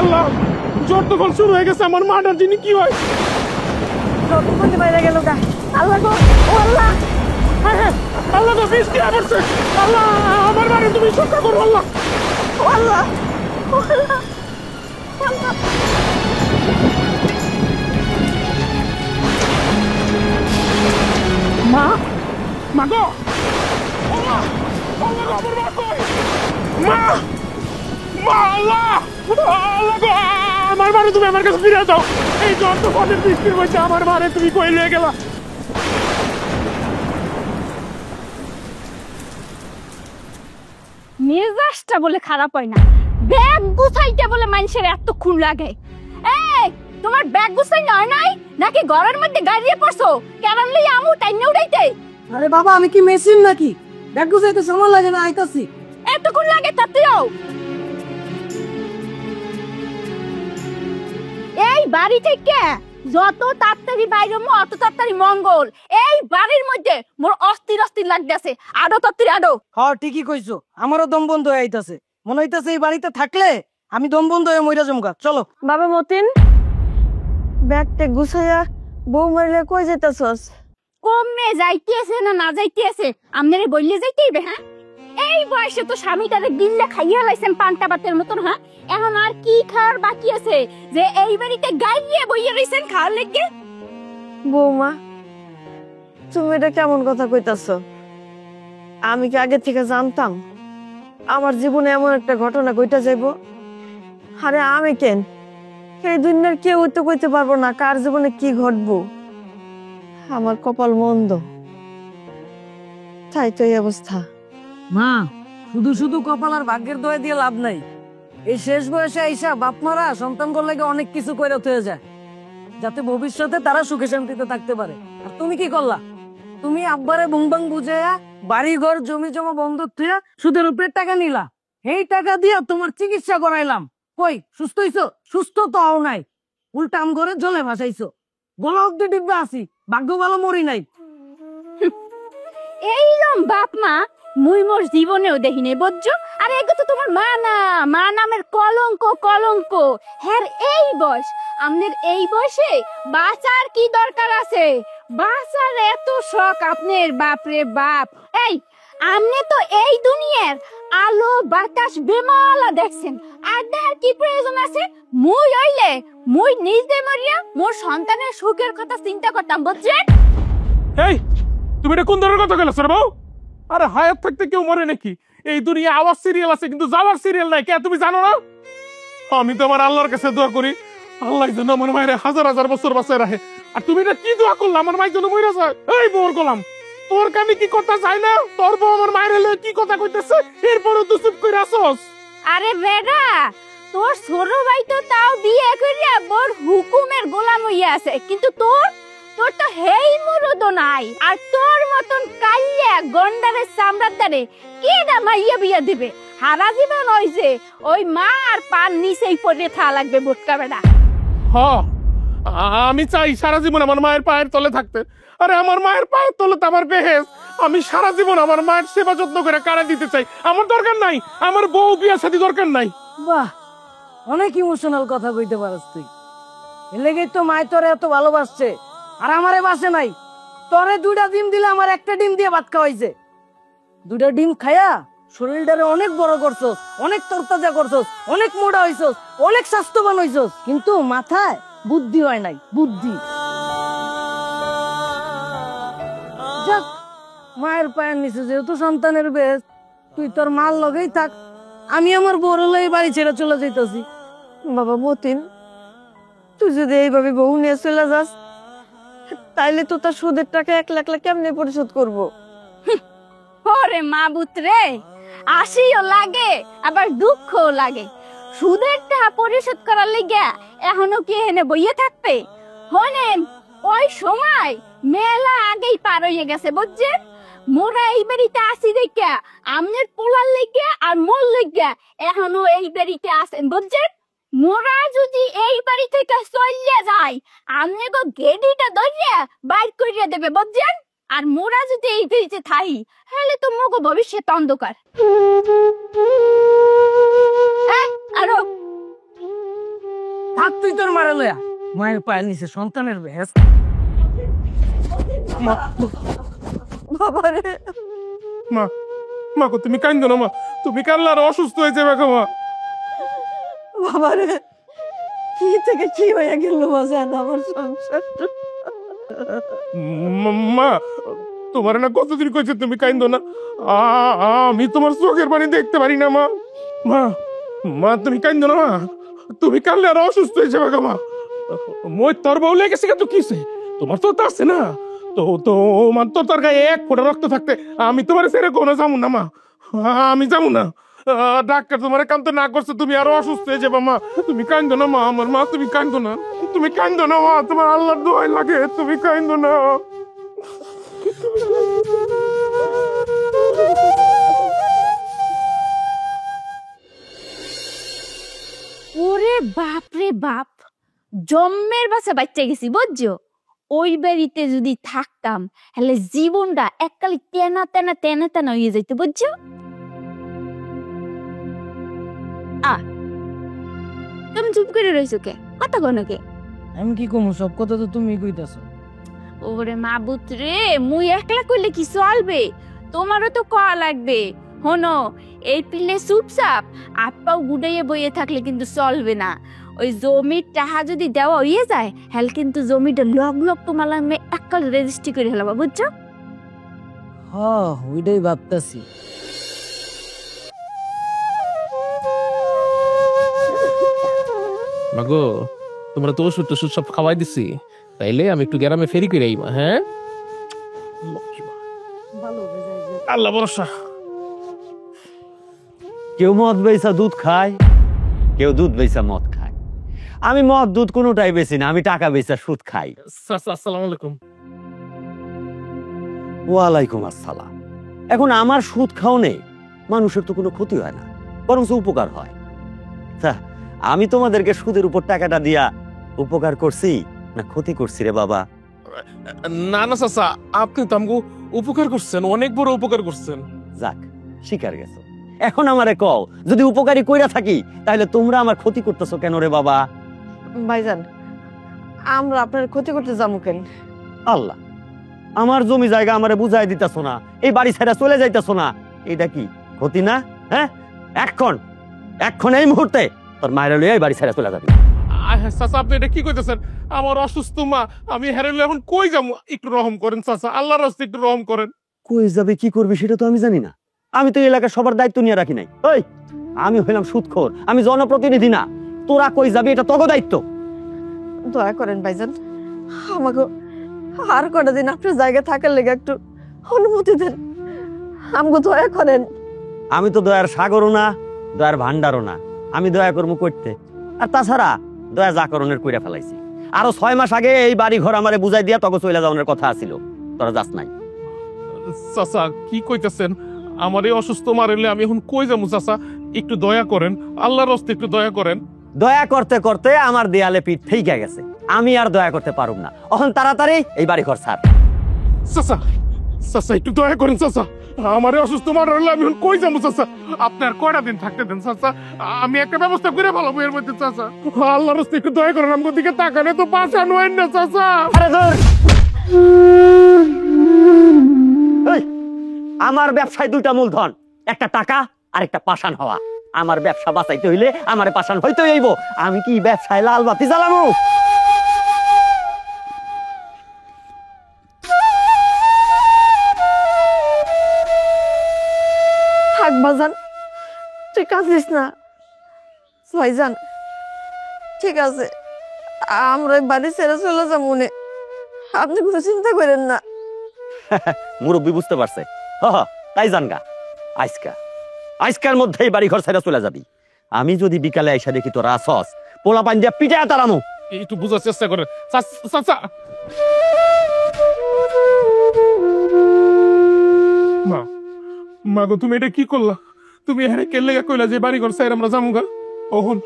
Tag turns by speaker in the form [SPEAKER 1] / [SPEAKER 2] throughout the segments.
[SPEAKER 1] আল্লাহ, জ্বর তো ফল শুরু হয়ে গেছে, আমার মাটার দিনে কি হয়?
[SPEAKER 2] কোনতে বাইরে গেল গা? আল্লাহ গো, ও আল্লাহ!
[SPEAKER 1] হ্যাঁ হ্যাঁ, আল্লাহ গো, বৃষ্টি আসছে। আল্লাহ, আমার মারে তুমি রক্ষা করো আল্লাহ।
[SPEAKER 2] ও আল্লাহ! ও আল্লাহ! আল্লাহ!
[SPEAKER 1] মা, মা গো, আল্লাহ, আল্লাহ গো, আমার মা কই? মা, মা, আল্লাহ, আল্লাহ গো, আমার মারে তুমি আমার কাছে ফিরে যাও। এই জ্বর তো ফলের বৃষ্টির মধ্যে আমার মারে তুমি কই লয়ে গেলা?
[SPEAKER 2] মেজাজটা বলে খারাপ হয় না, ব্যাগ গুছাইতে বলে মানুষের এতক্ষণ লাগে। এই, তোমার ব্যাগ গুছাই না নাই নাকি ঘরের মধ্যে গাড়িয়ে পড়ছো? কেমন লই আমু টাইনে উড়াইতে?
[SPEAKER 3] আরে বাবা, আমি কি মেশিন নাকি? ব্যাগ গুছাইতে সময় লাগে না, আইতাছি।
[SPEAKER 2] এতক্ষণ লাগে তাতেও? এই বাড়ি থেকে যত তাড়াতাড়ি বাইরে অত তাড়াতাড়ি মঙ্গল। এই বাড়ির মধ্যে মোর অস্থির অস্থির লাগতেছে, আরো তাড়াতাড়ি আরো।
[SPEAKER 3] হ্যাঁ, ঠিকই কইছো, আমারও দম বন্ধ হয়ে আইতাছে। মনে হইতাছে এই বাড়িতে থাকলে আমি দম বন্ধ হয়ে মইরা জমগা। চলো
[SPEAKER 4] বাবা মতিন, ব্যাগটা গুছাইয়া বউ মারিলে কই যেতেছস?
[SPEAKER 2] কমে যাইতেছে না না যাইতেছে আমনেরে বললে যাইতেইবে? হ্যাঁ, এই বয়সে তো স্বামীটারে গিল্লা খাইয়া লাইছেন পান্তা ভাতের মতন। হ্যাঁ, এখন আর কি খাওয়ার বাকি আছে যে এই বাড়িতে গাইয়ে বইয়া রইছেন খাওয়ার লেগে?
[SPEAKER 4] বৌমা, তুমি এটা কেমন কথা কইতাছ? আমি কি আগে থেকে জানতাম আমার জীবনে এমন একটা ঘটনা ঘটে যাইব? আরে আমি কেন, এই দুনিয়ার কেউ তো কইতে পারবো না কার জীবনে কি ঘটবো। আমার কপাল মন্দ, তাই তো এই অবস্থা।
[SPEAKER 3] মা, শুধু শুধু কপাল আর ভাগ্যের দয়া দিয়ে লাভ নাই। এই শেষ বয়সে আইসা বাপ মারা সন্তানগুলোর লাগে অনেক কিছু কইরা হয়ে যায়, যাতে ভবিষ্যতে তারা সুখে শান্তিতে থাকতে পারে। আর তুমি কি করলা? তুমি আব্বারে বুংবাং বুঝাইয়া বাড়ি ঘর জমি জমা বন্ধক থুয়া সুদের উপরে টাকা নিলা। এই টাকা দিয়া তোমার চিকিৎসা করাইলাম। কই সুস্থ হইছো? সুস্থ তো হও নাই, উল্টা আম ঘরে জলে ভাসাইছো। গলা অব্দি ডিব্বা আছি, ভাগ্য ভালো মরি নাই।
[SPEAKER 2] এইরম বাপ মা মুই মোর জীবনেও দেখিনি বুঝছো। আর এগো তো তোমার মা না, মা নামের কলঙ্ক কলঙ্ক। হ্যাঁ, এই বয়স, আমনের এই বয়সে বাঁচার কি দরকার আছে? বাঁচার এত শখ আপনার? বাপরে বাপ! এই, আমনে তো এই দুনিয়ার আলো বাতাস বেমালা দেখছেন, আর দেখার কি প্রয়োজন আছে? মুই হইলে মুই নিজে মরিয়া মোর সন্তানের সুখের কথা চিন্তা করতাম বুঝছেন?
[SPEAKER 1] এই, তুমি এটা কোন ধরনের কথা কইলা বউ? আরে হায়াত থাকতে কেউ মরে নাকি? এই দুনিয়া আওয়াজ সিরিয়াল আছে কিন্তু যাওয়ার সিরিয়াল নাই। কে তুমি জানো না? আমি তো আমার আল্লাহর কাছে দোয়া করি, আল্লাহ যেন আমার মায়ের হাজার হাজার বছর বাঁচায় রাখে। আর তুমি এটা কি দোয়া করলা আমার মায়ের জন্য মরে যায়? এই বোর গোলাম, তোর কানে কি কথা যায় না? তোর বউ আমার মায়ের হলে কি কথা কইতেছে, এরপরও তুই চুপ করে আসস?
[SPEAKER 2] আরে বেডা, তোর ছোট ভাই তো তাও বিয়ে করিয়া বড় হুকুমের গোলাম হইয়া আছে, কিন্তু তোর তোর তো হেই মুরুদ নাই। আর তোর মতন কাইয়া গন্ডারের চামড়ার দ্বারে কে না মাইয়া বিয়া দিবে? হারা জীবন ওই যে ওই মা আর পান নিচেই পড়ে থা লাগবে বোটকা বেডা।
[SPEAKER 1] হ, আমি চাই সারা জীবন আমার মায়ের পায়ের তলে থাকতে। আরে আমার মায়ের পায়ের তলে তো আমার বেহেস। আমি সারা জীবন আমার মায়ের সেবা যত্ন করে কারা দিতে চাই। আমার দরকার নাই, আমার বউ বিয়া শাদী দরকার নাই।
[SPEAKER 3] বাহ, অনেক ইমোশনাল কথা কইতে পারস তুই। এর লেগেই তো মায় তোরে এত ভালোবাসছে, আর আমারে বাসে নাই। তোরে 2টা ডিম দিলে আমার একটা ডিম দিয়ে ভাত খাওয়াইছে। 2টা ডিম খায়া শরীরটারে অনেক বড় করছস, অনেক তরতাজা করছস, অনেক মোটা হইছস, অনেক স্বাস্থ্যবান হইছস, কিন্তু মাথায় বুদ্ধি হয় নাই। বুদ্ধি যাক, মায়ের পায়ের নিচে যেহেতু সন্তানের বেশ, তুই তোর মার লগেই থাক, আমি আমার বড় লই বাড়ি ছেড়ে চলে যাইতাছি।
[SPEAKER 4] বাবা মতিন, তুই যদি এইভাবে বউ নিয়ে চলে যাস, তাইলে তো তার সুদের টাকা 1 লাখ কেমনে পরিশোধ করবো?
[SPEAKER 2] ওরে মাবুত রে, আসিও লাগে আবার দুঃখও লাগে। সুদের টাকা পরিশোধ করার লিগা এখনো কি এখানে বইয়ে থাকবে? হনেন, ওই সময় মেলা আগেই পার হয়ে গেছে বুঝছেন। মোরা এই বাড়িতে আসি দেখা আমনের পোলার লেগে আর মোর লেগে এখনো এই বাড়িতে আছেন বুঝছেন। মোরা যদি এই বাড়ি থেকে চলিয়া যাই, আমনে গো গেডিটা ধরিয়া বাইর করিয়া দেবে বুঝছেন। আর মোরা যদি এই বাড়িতে থাই, তাহলে তো মোগো ভবিষ্যৎ অন্ধকার। আরো
[SPEAKER 3] থাক তুই তোর মারে লয়া মায়ের পায়ের নিচে সন্তানের ভেস।
[SPEAKER 1] মা
[SPEAKER 4] বাবা রে,
[SPEAKER 1] মা মা গো, তুমি কান্দো না মা, তুমি কানলে আরো অসুস্থ হয়ে যাবে গো মা।
[SPEAKER 4] বাবা রে, কি থেকে কি হয়ে গেল বাজান আমার সংসার।
[SPEAKER 1] মা তোমার না কতদিন কইছে তুমি কান্দো না, আমি তোমার চোখের পানি দেখতে পারি না মা। মা মা তুমি কান্দো না মা, তুমি কানলে আরো অসুস্থ হয়ে যাবে গো মা। মই তোর বউ লেগেছে কিন্তু কিসে, তোমার তো আছে না, তো তো আমার তো তোর গায়ে এক ফোঁটা রক্ত থাকতে আমি তোমার ছেড়ে কোনো যাবো না মা, আমি যাবো না। ডাক্তার তোমার কান্ত না করছে, তুমি আরো অসুস্থ হয়ে যাবে মা। তুমি কান্দো না মা, আমার মা তুমি কান্দো না, তুমি কান্দো না মা, তোমার আল্লাহর দোয়াই লাগে, তুমি কান্দো না।
[SPEAKER 2] ওরে বাপ রে বাপ, জম্মের বাসা বাচ্চা গেছি বুঝছো। ওই বাড়িতে যদি থাকতাম তাহলে জীবনটা এককালে তেনা তেনা তেনা তেনা হয়ে যাইতে বুঝছো। তুমি চুপ করে রয়েছো কে, কথা কোনো কে?
[SPEAKER 3] আমি কি কমু, সব কথা তো তুমি কইতাছো।
[SPEAKER 2] ওরে মাবুত রে, মুই একলা করলে কি চলবে, তোমারও তো কয়া লাগবে। হনো, এই পিলে চুপচাপ আপ্পাও গুডাইয়ে বইয়ে থাকলে কিন্তু চলবে না। ওই জমির টাকা যদি দেওয়া হয়ে যায় হ্যাল কিন্তু জমিটা লগ লগ তোমার নামে এককাল রেজিস্ট্রি করে ফেলাবা বুঝছো।
[SPEAKER 3] ওইটাই ভাবতাছি।
[SPEAKER 1] মাগো তোমরা তো ওষুধ টষুধ সব খাওয়াই দিছি, তাইলে আমি একটু গ্রামে ফেরি করে আইমা। হ্যাঁ আল্লাহ ভরসা।
[SPEAKER 5] কেউ মদ বেচা দুধ খায়, কেউ দুধ বেচা মদ খায়। আমি মদ দুধ কোনোটাই বেশি না, আমি টাকা বেচা সুদ খাই।
[SPEAKER 1] আসসালামু আলাইকুম।
[SPEAKER 5] ওয়ালাইকুম আসসালাম। এখন আমার সুদ খাওনে মানুষের তো কোনো ক্ষতি হয় না, বরং উপকার হয়। আমি তোমাদেরকে সুদের উপর টাকাটা দিয়া উপকার করছি না ক্ষতি করছি রে বাবা?
[SPEAKER 1] না না চাচা, আপনি তো আমাকে উপকার করছেন, অনেক বড় উপকার করছেন।
[SPEAKER 5] যাক, স্বীকার গেছো। এখন আমারে কও, যদি উপকারী কইরা থাকি তাহলে তোমরা আমার ক্ষতি করতেছো কেন রে বাবা?
[SPEAKER 4] ভাইজান, আমরা আপনার ক্ষতি করতে যাবো কেন?
[SPEAKER 5] আল্লাহ, আমার জমি জায়গা আমারে বুঝাই দিতেছো না, এই বাড়ি ছেড়ে চলে যাইতেছো না, এটা কি ক্ষতি না? হ্যাঁ, এখন এই মুহূর্তে তোর মায়ের লইয়া এই বাড়ি ছেড়ে চলে যাবি।
[SPEAKER 1] চাচা আপনি এটা কি কইতেছেন? আমার অসুস্থ মা, আমি হেরেলে এখন কই যাবো? একটু রহম করেন চাচা, আল্লাহর রাস্তায় একটু রহম করেন।
[SPEAKER 5] কই যাবে কি করবি সেটা তো আমি জানি না, আমি তো এই এলাকার সবার দায়িত্ব নিয়ে রাখি নাই। ওই আমি হইলাম সুদখোর, আমি জনপ্রতিনিধি না। তোরা কই যাবি এটা তোর দায়িত্ব।
[SPEAKER 4] দয়া করেন ভাইজান, আমাকে আর কটা দিন আপনার জায়গা থাকার লেগে একটু অনুমতি দেন, আমাকে দয়া করেন।
[SPEAKER 5] আমি তো দয়ার সাগরও না, দয়ার ভান্ডারও না, আমি দয়া কর্ম করতে। আর তাছাড়া দয়া জাকরণের কইরা ফেলাইছি। আরো 6 মাস আগে এই বাড়ি ঘর আমারে বুঝাই দিয়া তখন চলে যাওয়ার কথা ছিল, তোরা যাস নাই।
[SPEAKER 1] চাচা কি কইতেছেন? আমার এই অসুস্থ মারেলে আমি এখন কই যাবো চাচা? একটু দয়া করেন, আল্লাহর রাস্তায় একটু দয়া করেন।
[SPEAKER 5] দয়া করতে করতে আমার দেয়ালে পিঠ ঠেকে গেছে, আমি আর দয়া করতে পারুম না। এখন তাড়াতাড়ি এই বাড়ি ঘর ছাড়।
[SPEAKER 1] চাচা চাচা একটু দয়া করেন চাচা, আমার এই অসুস্থ মারেলে আমি এখন কই যাবো চাচা? আপনার কয়টা দিন থাকতে দেন চাচা, আমি একটা ব্যবস্থা করে ভালো এর মধ্যে চাচা। আল্লাহর রাস্তায় একটু দয়া করেন, আমার দিকে তাকালে তো পাশা নয় না চাচা।
[SPEAKER 5] আরে ধর, এই, আমার ব্যবসায় 2টা মূলধন, একটা টাকা আর একটা পাষাণ হওয়া। আমার ব্যবসা বাঁচাইতে হইলে আমারে পাষাণ হইতে হইব। আমি কি ব্যবসায় লাল বাতি জ্বালামু?
[SPEAKER 4] থাক বাজান, তুই কাঁদিস না। ভাইজান ঠিক আছে, আমরা এই বাড়ি ছেড়ে চলে যাবো মনে, আপনি কোনো চিন্তা করেন না।
[SPEAKER 5] মুরব্বী বুঝতে পারছে। তাই জানগা, আজকার মধ্যেই বাড়ি ঘর ছেড়ে চলে যাবি। আমি যদি বিকালে আইসা দেখি তোরা আসস, পোলা পান দিয়া পিটায় তারামু।
[SPEAKER 1] একটু বুঝার চেষ্টা করেন চাচা। মা মা গো, তুমি এটা কি করলা? তুমি এখানে কেলে কইলা যে বাড়ি ঘর সাইর আমরা যামুগা, ওহন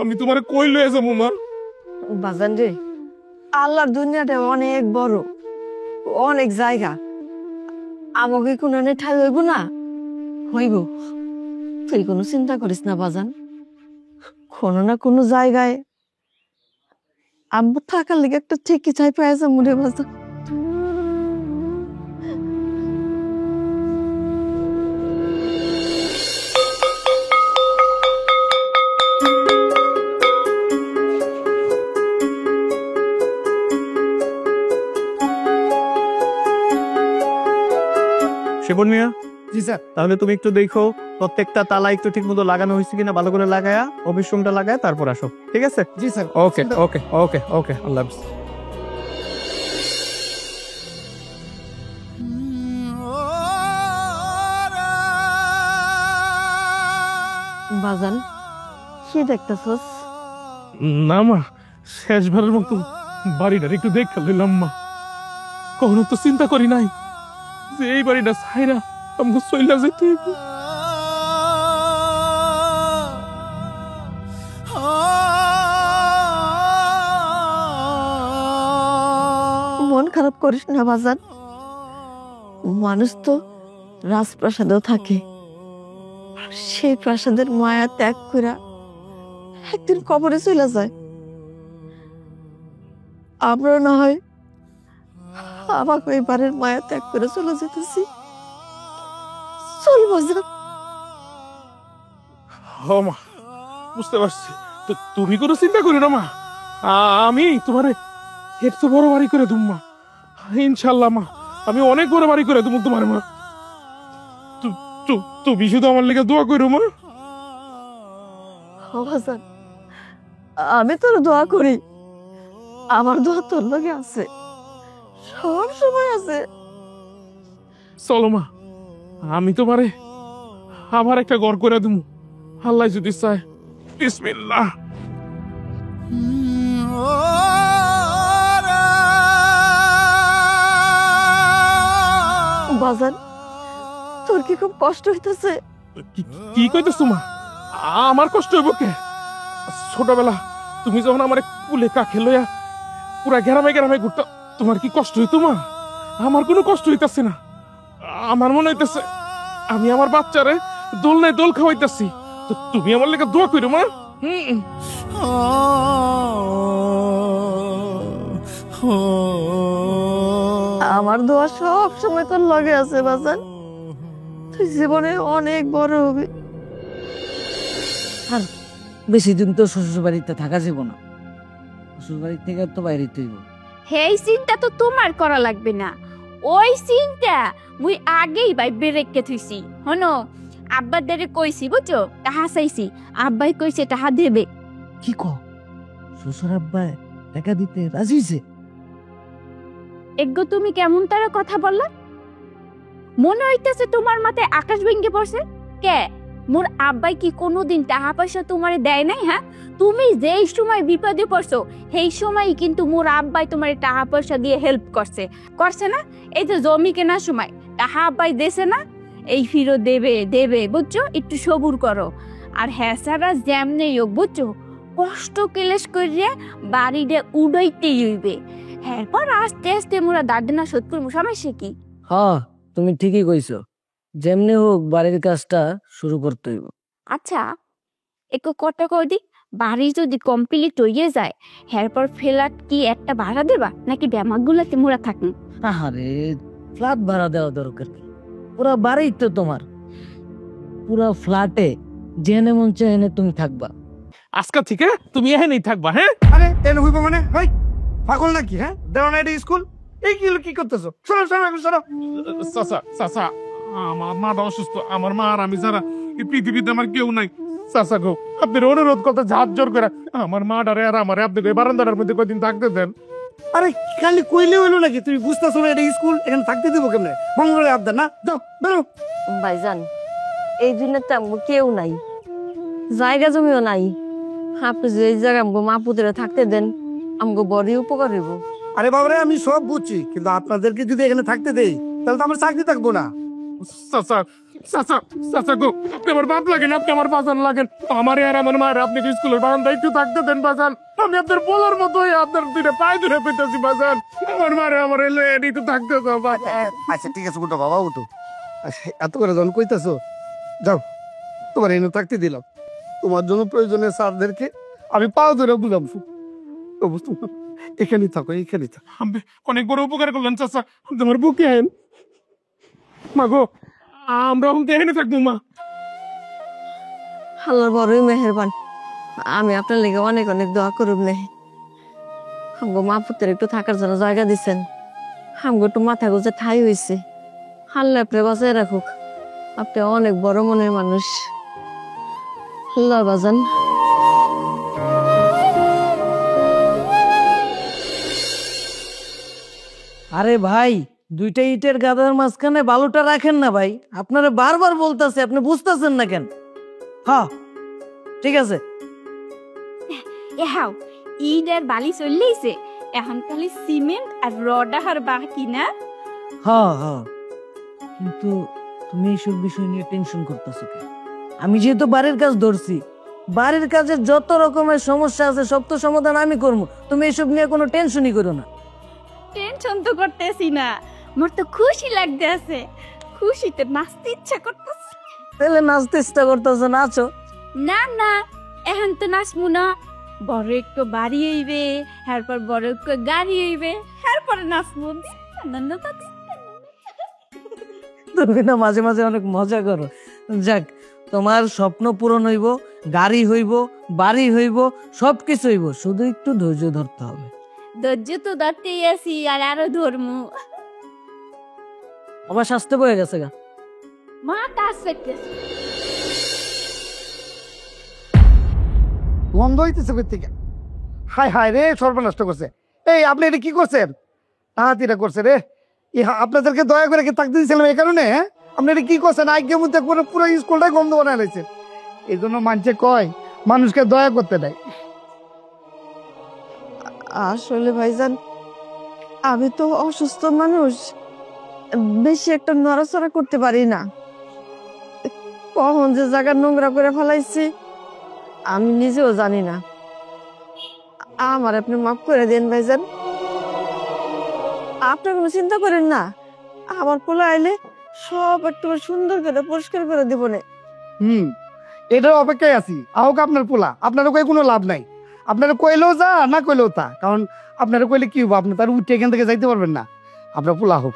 [SPEAKER 1] আমি তোমারে কই লয়ে যাবো মা?
[SPEAKER 4] বাজান রে, আল্লাহর দুনিয়াটা অনেক বড়, অনেক জায়গা, আমাকে কোনো ঠাই হইব না? হইব, তুই কোনো চিন্তা করিস না বাজান। কোনো না কোনো জায়গায় আম্মু থাকার লেগে একটা ঠিকই চাই পাইছে মনে বাজান।
[SPEAKER 6] শিবন মিয়া, জি স্যার। তাহলে তুমি একটু দেখো প্রত্যেকটা তালা একটু ঠিক মতো লাগানো হয়েছে কিনা, ভালো করে লাগায়া অফিস রুমটা লাগায় তারপর আসো, ঠিক আছে? জি স্যার। ওকে ওকে ওকে ওকে, আল্লাহ হাফেজ।
[SPEAKER 4] বাজান কি দেখতেছস?
[SPEAKER 1] না মা, শেষবারের মতো বাড়িটার একটু দেখে নিলাম মা। কখনো তো চিন্তা করি নাই যে এই বাড়িটা ছাইরা আমাকে চইলা যেতে হইব।
[SPEAKER 4] মন খারাপ করিস না বাজান, মানুষ তো রাজপ্রাসাদেও থাকে, আর সেই প্রাসাদের মায়া ত্যাগ করে একদিন কবরে চলে যায়। আমরা না হয় আমাকে ওই বাড়ির মায়া ত্যাগ করে চলে যেতেছি। চল বাজান।
[SPEAKER 1] হ মা, বুঝতে পারছি। তো তুমি কোনো চিন্তা করি না মা, আমি তোমারে এর তো বড় বাড়ি করে দেব মা, ইনশাল্লাহ মা। আমি অনেক বড় বাড়ি করে দেবো তোমার মা। তুমি শুধু আমার লেগে দোয়া করো মা।
[SPEAKER 4] বাজান, আমি তোর দোয়া করি, আমার দোয়া তোর লগে আছে, সব সময় আছে।
[SPEAKER 1] চলো মা, আমি তোমারে আবার একটা ঘর করে দেবো, আল্লাহ যদি চায়। বিসমিল্লাহ।
[SPEAKER 4] বাজান, তোর কি খুব কষ্ট হইতেছে?
[SPEAKER 1] কি কইতেছো মা? আমার কষ্ট হইব কে? ছোটবেলা তুমি যখন আমার কুলে কাকে লইয়া পুরা গ্রামে গ্রামে ঘুরতা, তোমার কি কষ্ট হইতো মা? আমার কোনো কষ্ট হইতাছে না। আমার মনে হইতেছে আমি আমার বাচ্চারে দোল নাই দোল খাওয়াইতাছি। তো তুমি আমার লেগে দোয়া করো মা।
[SPEAKER 4] আমার দোয়া সব সময় তোর লগে আছে বাজান, তুই জীবনে অনেক বড় হবি।
[SPEAKER 3] আর বেশি দিন তো শ্বশুর বাড়িতে থাকা যাব না, শ্বশুর বাড়ি থেকে তো বাইরে তৈব।
[SPEAKER 2] হেই চিন্তা তো তোমার করা লাগবে না, ওই চিন্তা মুই আগেই বাইবে রেখে থইছি। হনো, আব্বার দ্বারে কইছি বুঝছো, টাহা চাইছি, আব্বাই কইছে টাহা দেবে।
[SPEAKER 3] কি ক, শ্বশুর আব্বা টাকা দিতে রাজি হইছে?
[SPEAKER 2] এগো তুমি কেমন তারা কথা বললা? মনে হইতেছে তোমার মাথায় আকাশ ভেঙে পড়ছে। কে, মোর আব্বাই কি কোনোদিন টাকা পয়সা তোমারে দেয় নাই? হ্যাঁ, তুমি যেই সময় বিপদে পড়ছো সেই সময় কিন্তু মোর আব্বাই তোমারে টাকা পয়সা দিয়ে হেল্প করছে না? এই যে জমি কেনার সময় টাকা আব্বাই দেছে না? এই ফিরো দেবে দেবে, বুঝছো? একটু সবুর করো। আর হ্যাঁ সারা যেমনি হোক বুঝছো, কষ্ট ক্লেশ করিয়া বাড়িটা উড়াইতেই হইবে। এরপর আস্তে আস্তে মোরা দার্দনা শোধ করবো, সমস্যা কি?
[SPEAKER 3] হ্যাঁ, তুমি ঠিকই কইছো, যেমনি হোক বাড়ির কাজটা শুরু করতে হইব।
[SPEAKER 2] আচ্ছা, একটু কটা কদি বাড়ি যদি কমপ্লিট হয়ে যায়, এরপর ফ্ল্যাট কি একটা ভাড়া দেবা নাকি ব্যামাকগুলাতে মোরা থাকুন?
[SPEAKER 3] আরে ফ্ল্যাট ভাড়া দেওয়া দরকার কি, পুরা বাড়ি তো তোমার, পুরা ফ্ল্যাটে যেনে মন চায় এনে তুমি থাকবা।
[SPEAKER 1] আজকে থেকে তুমি এখানেই থাকবা। হ্যাঁ,
[SPEAKER 6] আরে এন হইব মানে ভাই পাগল নাকি? হ্যাঁ, দেও না এটা স্কুল, এই কি করতেছো? শোনো শোনো এখন শোনো।
[SPEAKER 1] চাচা চাচা, আমার মাটা অসুস্থ, আমার মা আর আমি ছাড়া এই পৃথিবীতে আমার কেউ নাই। চাচা গো, আপনার অনুরোধ করতে হাত জোর করে আমার মাটারে আর আমারে আপনি এই বারান্দার মধ্যে কদিন থাকতে দেন।
[SPEAKER 6] আরে খালি কইলে হইলো নাকি? তুমি বুঝতেছো না এটা স্কুল, এখানে থাকতে দিব কেমনে? মঙ্গলে আবদার না, যাও বেরো।
[SPEAKER 4] ভাইজান, এই জন্য তো আমগো কেউ নাই, জায়গা জমিও নাই। আপনি যে এই জায়গায় আমগো মা পুত্রে থাকতে দেন, আমগো বড়ই উপকার হইব।
[SPEAKER 6] আরে বাবারে, আমি সব বুঝছি, কিন্তু আপনাদেরকে যদি এখানে থাকতে দেই তাহলে তো আমার চাকরি থাকবো না।
[SPEAKER 1] চাচা চাচা চাচা গো, আপনি আমার বাপ লাগেন, আপনি আমার বাজান লাগেন। আমার আর আমার মায়ের আপনি স্কুলের বারান্দায় একটু থাকতে দেন বাজান। আমি আপনার বলার মতো আপনার দুইটা পায়ে ধরে পেতেছি বাজান। আমার মারে আমার এলে একটু থাকতে দাও বাজান।
[SPEAKER 6] আচ্ছা ঠিক আছে, উঠো বাবা উঠো। আচ্ছা, এত করে যখন কইতাছো, যাও তোমার এনে থাকতে দিলাম। তোমার জন্য প্রয়োজনে স্যারদেরকে আমি পাও ধরে বুঝাবো।
[SPEAKER 7] এখানেই থাকো, এখানেই থাকো।
[SPEAKER 1] আমি অনেক বড় উপকার করলেন চাচা, তোমার বুকে আইন। মা গো, আমরা এখানে থাকবো মা।
[SPEAKER 4] আল্লাহর বড়ই মেহেরবান। আমি আপনার লেগে অনেক অনেক দোয়া করব নে। আমগো মা পুত্রের একটু থাকার জন্য জায়গা দিচ্ছেন, আমগো একটু মাথা গুজে ঠাই হয়েছে। আল্লাহ আপনি বাঁচায় রাখুক, আপনি অনেক বড় মনের মানুষ। আল্লাহ বাজান।
[SPEAKER 3] আরে ভাই, দুইটা ইটের গাদার মাঝখানে বালুটা রাখেন না ভাই, আপনারা বারবার বলতেছে, আপনি বুঝতেছেন না কেন? হ্যাঁ ঠিক আছে।
[SPEAKER 2] এহাও ইট আর বালি চললেইছে, এখন খালি সিমেন্ট আর রড আর বাকি না।
[SPEAKER 3] হ্যাঁ হ্যাঁ, কিন্তু তুমি এইসব বিষয় নিয়ে টেনশন করতেছো কেন? আমি যেহেতু বাড়ির কাজ ধরছি, বাড়ির কাজের যত রকমের সমস্যা আছে সব তো সমাধান আমি করবো, তুমি এইসব নিয়ে কোনো টেনশনই করো না।
[SPEAKER 2] টেনশন তো করতেছি না, মোর তো খুশি লাগতে আছে, খুশিতে নাচতে ইচ্ছা করতেছে।
[SPEAKER 3] তাহলে নাচতে ইচ্ছা করতেছো, নাচো।
[SPEAKER 2] না না, এখন তো নাচবো না, বড় একটু বাড়ি হইবে, এরপর বড় একটু গাড়ি হইবে, এরপরে নাচবো।
[SPEAKER 3] তুমি না মাঝে মাঝে অনেক মজা করো। যাক, তোমার স্বপ্ন পূরণ হইব, গাড়ি হইব, বাড়ি হইব, সবকিছু হইব, শুধু একটু ধৈর্য ধরতে হবে।
[SPEAKER 2] ধৈর্য তো ধরতেই আছি, আর আরো ধর্মু।
[SPEAKER 3] আমার স্বাস্থ্য বয়ে গেছে গা।
[SPEAKER 2] মা কাজ করতেছে।
[SPEAKER 7] গন্ধ হইতেছে কই থেকে? হায় হায় রে, সর্বনষ্ট করছে। এই আপনি এটা কি করছেন? হাতিটা করছে রে। আপনাদেরকে দয়া করে কি থাকতে দিয়েছিলাম এই কারণে? হ্যাঁ, আপনি এটা কি করছেন? আজকের মধ্যে করে পুরো স্কুলটাই গন্ধ বানায় লাইছেন। এই জন্য মানুষে কয় মানুষকে দয়া করতে দেয়।
[SPEAKER 4] আসলে ভাইজান, আমি তো অসুস্থ মানুষ, বেশি একটা নড়াচড়া করতে পারি না। কখন যে জায়গা নোংরা করে ফেলাইছি আমি নিজেও জানি না। আমার আপনি মাফ করে দেন ভাইজান। আপনি কোনো চিন্তা করেন না, আমার পোলা আইলে সব একটু সুন্দর করে পরিষ্কার করে দিব না।
[SPEAKER 7] এটার অপেক্ষায় আছি। আহক আপনার পোলা, আপনারা কই কোনো লাভ নাই। আপনারা কইলেও যা, না কইলেও তা। কারণ আপনারা কইলে কি হবো, আপনি তার উঠে এখান থেকে যাইতে পারবেন না। আপনার পোলা হোক।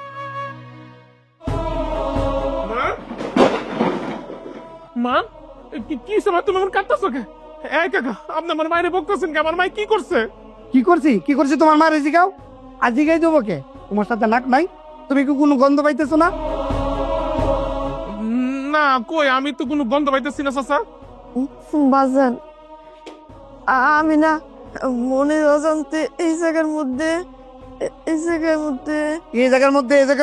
[SPEAKER 1] মা, কি সময় তুমি আমার কাঁদতেছো কে? এই কাকা, আপনি আমার মায়ের বকতেছেন কে? আমার মাই কি করছে?
[SPEAKER 7] কি করছি তোমার মা রেজি গাও? আজ জিগাই দেবো কে? তোমার সাথে নাক নাই? তুমি কি কোনো গন্ধ পাইতেছো না?
[SPEAKER 1] না কই, আমি তো কোনো গন্ধ পাইতেছি না চাচা।
[SPEAKER 4] বাজান, আমি না মনের অজান্তে এই জায়গার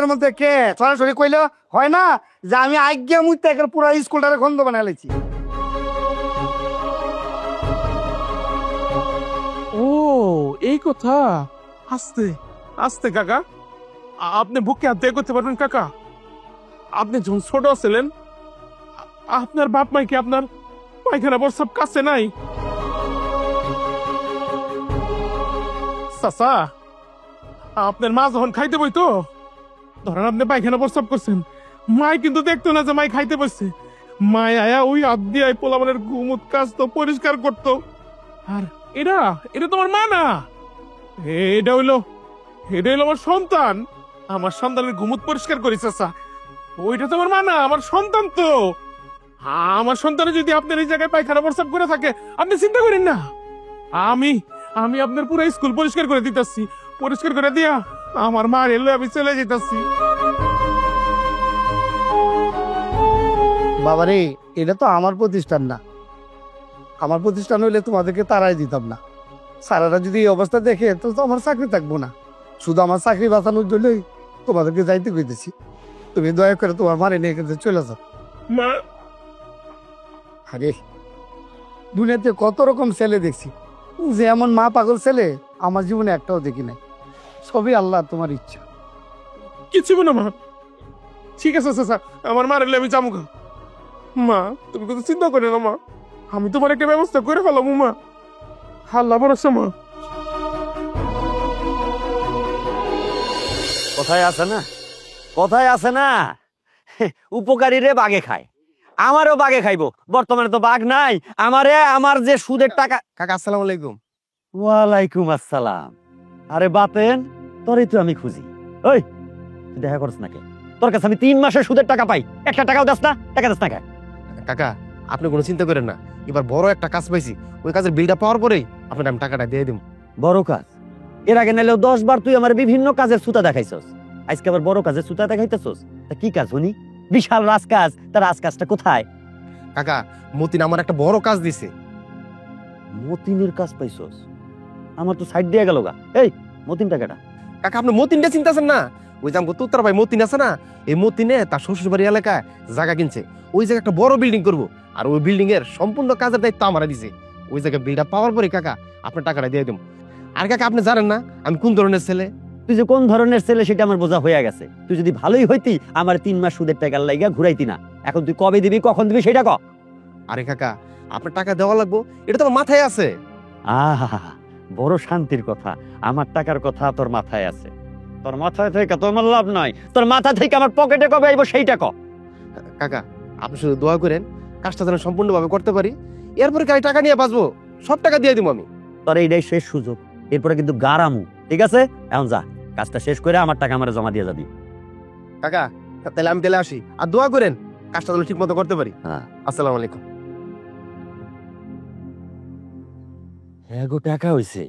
[SPEAKER 4] মধ্যে
[SPEAKER 7] কে সরাসরি কইলে হয় না যে আমি আজ্ঞা মুইতে একের পুরো স্কুলটারে গন্ধ বানাই লাইছি।
[SPEAKER 1] ও এই কথা। আস্তে আস্তে কাকা, আপনি বুকে হাত দিয়ে করতে পারবেন কাকা? আপনি যখন ছোট ছিলেন, আপনার বাপ মাই কি আপনার পায়খানা প্রস্রাব কাছে নাই? চাচা, আপনার মা যখন খাইতে বইতো, ধরেন আপনি পায়খানা প্রস্রাব করছেন, মাই কিন্তু দেখতো না যে মাই খাইতে বসছে। মাই আয়া ওই হাত দিয়ে পোলামানের গুমুত কাচতো, পরিষ্কার করতো। আর এটা এটা তোমার মা না, এটা হইলো আমার সন্তান। আমার সন্তানের ঘুমুত পরিষ্কার করি চাচা, ওইটা তোমার মা না, আমার সন্তান তো। আমার সন্তানে যদি আপনার এই জায়গায় পায়খানা প্রস্রাব করে থাকে, আপনি চিন্তা করেন না, আমি আমি আপনার পুরো স্কুল পরিষ্কার করে দিতেছি। পরিষ্কার করে দিয়া আমার মা এলে আমি চলে যেতেছি।
[SPEAKER 7] বাবারে, এটা তো আমার প্রতিষ্ঠান না। আমার প্রতিষ্ঠান হইলে তোমাদেরকে তারাই দিতাম না। স্যারেরা যদি এই অবস্থা দেখে তো আমার চাকরি থাকবো না। শুধু আমার চাকরি বাঁচানোর জন্যই তোমাদেরকে যাইতে কইতেছি। তুমি দয়া করে তোমার মারে নিয়ে এখান থেকে চলে যাও।
[SPEAKER 1] মা,
[SPEAKER 7] আরে দুনিয়াতে কত রকম ছেলে দেখছি, যে এমন মা পাগল ছেলে আমার জীবনে একটাও দেখি নাই। সবই আল্লাহ তোমার ইচ্ছা।
[SPEAKER 1] কিছু না মা, ঠিক আছে চাচা, আমার মা এলে আমি যাবো। মা তুমি কিছু চিন্তা করে না মা, আমি তোমার একটা ব্যবস্থা করে ফেলাম। মা আল্লাহ ভরসা। মা
[SPEAKER 5] কথায় আছে না উপকারী রে বাগে খায়, আমারও বাগে খাইবো। বর্তমানে তো বাঘ নাই আমারে, আমার যে সুদের টাকা।
[SPEAKER 7] কাকা আসসালামু আলাইকুম।
[SPEAKER 5] ওয়ালাইকুম আসসালাম। আরে বাতেন, তোরই তো আমি খুঁজি। ওই তুই দেখা করছ নাকি? তোর কাছে আমি 3 মাসের সুদের টাকা পাই, একটা টাকাও দাস না, টাকা দাস না কে?
[SPEAKER 8] কাকা আপনি কোনো চিন্তা করেন না, এবার বড় একটা কাজ পাইছি, ওই কাজের বিলটা পাওয়ার পরেই আপনার আমি টাকাটা দিয়ে দিব।
[SPEAKER 5] বড় কাজ? এর আগে নাইলেও 10 বার তুই আমার বিভিন্ন কাজের সুতা দেখাইছস, আজকে আবার বড় কাজের সুতা দেখাইতেছস। তা কি কাজ শুনি? বিশাল রাজকাজ, তার রাজকাজটা কোথায়?
[SPEAKER 8] কাকা মতিন আমার একটা বড় কাজ দিছে।
[SPEAKER 5] মতিনের কাজ পাইছস? আমার তো সাইড দিয়ে গেল গা। এই মতিন টাকাটা?
[SPEAKER 8] কাকা আপনি মতিনটা চিন্তাছেন না, ওই যে আমাকে তোত্তার ভাই মতিন আছে না, এই মতিনে তার শ্বশুর বাড়ি এলাকায় জায়গা কিনছে, ওই জায়গায় একটা বড় বিল্ডিং করবো, আর ওই বিল্ডিং এর সম্পূর্ণ কাজের দায়িত্ব আমারা দিছে। ওই জায়গায় বিলটা পাওয়ার পরে কাকা আপনার টাকাটা দিয়ে দেবো। আর কাকা আপনি জানেন না আমি কোন ধরনের ছেলে।
[SPEAKER 5] তুই যে কোন ধরনের ছেলে সেটা আমার বোঝা হয়ে গেছে। তুই যদি ভালোই হইতি আমার 3 মাস সুদের টাকার লাইগা ঘুরাইতি না। এখন তুই কবে দিবি, কখন দিবি সেটা ক।
[SPEAKER 8] আরে কাকা আপনার টাকা দেওয়া লাগবো, এটা তো আমার মাথায় আছে।
[SPEAKER 5] আহা, বড় শান্তির কথা। আমার টাকার কথা তোর মাথায় আছে। তোর মাথায় থেকে তোর আমার লাভ নাই, তোর মাথা থেকে আমার পকেটে কবে আইবো সেইটা ক।
[SPEAKER 8] কাকা আপনি শুধু দোয়া করেন কাজটা যেন সম্পূর্ণভাবে করতে পারি, এরপরে গাড়ি টাকা নিয়ে বাঁচবো, সব টাকা দিয়ে দিব আমি।
[SPEAKER 5] তোর এইটাই শেষ সুযোগ, এরপরে কিন্তু গারামু, ঠিক আছে? এখন যা, কাজটা শেষ করে আমার টাকা আমার জমা দিয়ে যাবি।
[SPEAKER 8] কাকা তাহলে আমি তাহলে আসি, আর দোয়া করেন কাজটা যেন ঠিক মতো করতে পারি।
[SPEAKER 5] হ্যাঁ।
[SPEAKER 8] আসসালামু আলাইকুম।
[SPEAKER 5] হ্যাঁ গো, টাকা হইছে।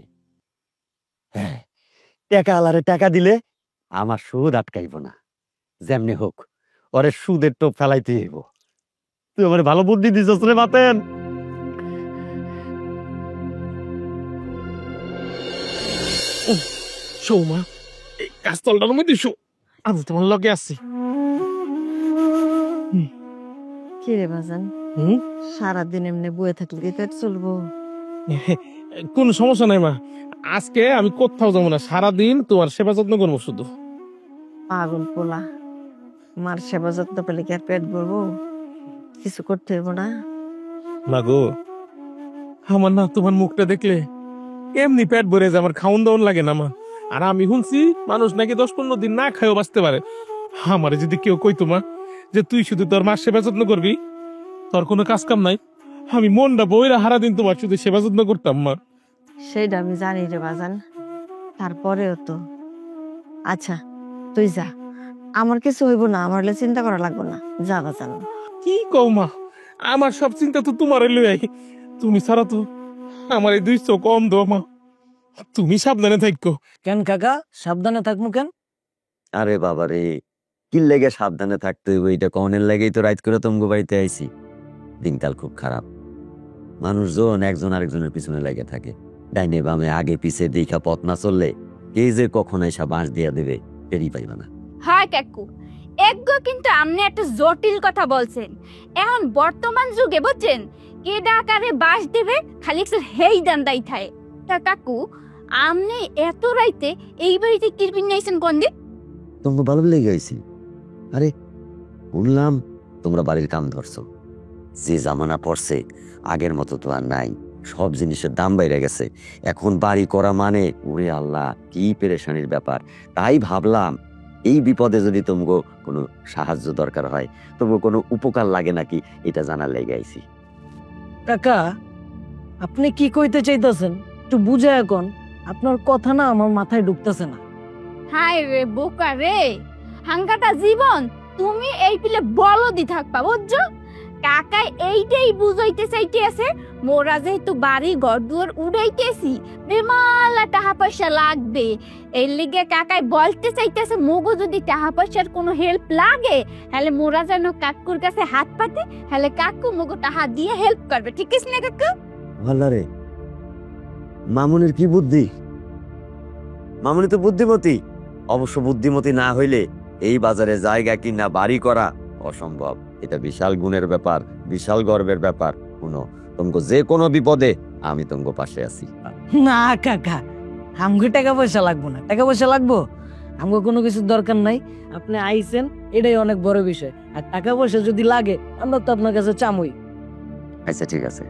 [SPEAKER 5] হ্যাঁ, টাকা আলারে টাকা দিলে আমার সুদ আটকাইব না। যেমনি হোক ওরে সুদের টোপ ফেলাইতে হইব। তুই আমার ভালো বুদ্ধি দিছস রে মাতেন।
[SPEAKER 1] সৌমা, এই কাজতলটার মধ্যে শো, আমি তোমার লগে আছি।
[SPEAKER 4] কি রে বাজান,
[SPEAKER 1] হুম?
[SPEAKER 4] সারাদিন এমনি বয়ে থাকলে কি পেট চলবো?
[SPEAKER 1] কোনো সমস্যা নাই মা, আজকে আমি কোথাও যাবো না, সারাদিন তোমার সেবা যত্ন করবো শুধু।
[SPEAKER 4] পাগল পোলা, মার সেবা যত্ন পেলে কি আর পেট ভরবো? কিছু করতে হইব না?
[SPEAKER 1] মা গো, আমার না তোমার মুখটা দেখলে এমনি পেট ভরে যায়, আমার খাওন দাওন লাগে না মা। আর আমি শুনছি মানুষ নাকি 10-15 দিন না খাইও বাঁচতে পারে। আমার যদি কেউ কইতো মা যে তুই শুধু তোর মার সেবা যত্ন করবি, তোর কোনো কাজ কাম নাই, আমি মনটা বইরা হারা দিন তোমার শুধু সেবা যত্ন করতাম মা।
[SPEAKER 4] সেইটা আমি জানি রে বাজান, তারপরেও তো। আচ্ছা তুই যা, আমার কিছু হইব না, আমার হলে চিন্তা করা লাগবে না। যা বাজান।
[SPEAKER 1] কি কও মা, আমার সব চিন্তা তো তোমার লই, তুমি ছাড়া তো আমার এই 2 চোখ কম দো মা। তুমি সাবধানে থাকো।
[SPEAKER 3] কেন কাকা সাবধানে থাকবো কেন?
[SPEAKER 5] আরে বাবা রে, কি লেগে সাবধানে থাকতে হইব এটা কনের লেগেই তো রাইত করে তোমাকে বাড়িতে আইছি। দিনকাল খুব খারাপ, মানুষজন একজন আরেকজনের পিছনে লেগে থাকে, ডাইনে বামে আগে পিছে দেখা পথ না চললে কে যে কখন এসা বাঁশ দিয়া দেবে টেরি পাইবা না।
[SPEAKER 2] হয় কাকু, একগো কিন্তু আপনি একটা জটিল কথা বলছেন। এখন বর্তমান যুগে বুঝছেন কে ডাকারে বাস দেবে, খালি একটু হেই দান্দাই থায়। তা কাকু, আপনি এত রাইতে এই বাড়িতে কিরপিন নাইছেন কোন দিন?
[SPEAKER 5] তোমাকে ভালো লেগে আইছি। আরে শুনলাম তোমরা বাড়ির কাম ধরছো। যে জামানা পড়ছে আগের মতো তো আর নাই, সব জিনিসের দাম বাইরে গেছে। এখন বাড়ি করা মানে ওরে আল্লাহ কি পেরেশানির ব্যাপার। তাই ভাবলাম এই বিপদে যদি তোমাকে কোনো সাহায্য দরকার হয়, তবু কোনো উপকার লাগে নাকি এটা জানার লেগে আইছি।
[SPEAKER 3] কাকা আপনি কি কইতে চাইতেছেন একটু বুঝে এখন, আপনার কথা না আমার মাথায় ঢুকতেছে না।
[SPEAKER 2] হায় রে বোকা রে, হাঙ্গাটা জীবন তুমি এই পিলে বলদি থাকবা বুঝছো? কাকাই এইটাই বুঝাইতে চাইতে আছে, মোরা যেহেতু বাড়ি ঘর দুয়ার উড়াইতেছি, বেমালা টাকা পয়সা লাগবে। এই লিগে কাকাই বলতে চাইতেছে মোগো যদি টাকা পয়সার কোনো হেল্প লাগে, তাহলে মোরা যেন কাকুর কাছে হাত পাতে, তাহলে কাকু মোগো টাকা দিয়ে হেল্প করবে। ঠিক আছে না কাকু?
[SPEAKER 5] ভাল্লা রে, মামুনির কি বুদ্ধি! মামুনি তো বুদ্ধিমতী। অবশ্য বুদ্ধিমতী না হইলে এই বাজারে জায়গা কিনা বাড়ি করা অসম্ভব। এটা বিশাল গুণের ব্যাপার, বিশাল গর্বের ব্যাপার। শুনো, তোমাকে যে কোনো বিপদে আমি তোমাকে পাশে আছি।
[SPEAKER 3] না কাকা, আমাকে টাকা পয়সা লাগবো না। টাকা পয়সা লাগবো আমাকে কোনো কিছুর দরকার নাই। আপনি আইছেন এটাই অনেক বড় বিষয়, আর টাকা পয়সা যদি লাগে আমরা তো আপনার কাছে চামই।
[SPEAKER 5] আচ্ছা ঠিক আছে,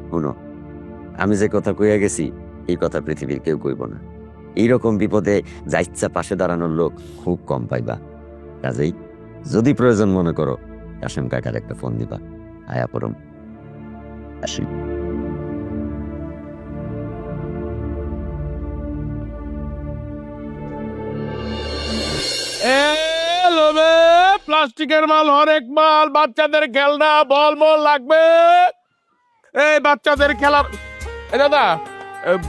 [SPEAKER 5] শুনো, আমি যে কথা কইয়া গেছি এই কথা পৃথিবীর কেউ কইব না। এইরকম বিপদে যা ইচ্ছা পাশে দাঁড়ানোর লোক খুব কম পাইবা। কাজেই যদি প্রয়োজন মনে করো কাশেম কাকার একটা ফোন দিবা, আয়া পরম আসি।
[SPEAKER 1] হবে প্লাস্টিকের মাল, হরেক মাল, বাচ্চাদের খেলনা, বল মল লাগবে। এই বাচ্চাদের খেলার এ দাদা,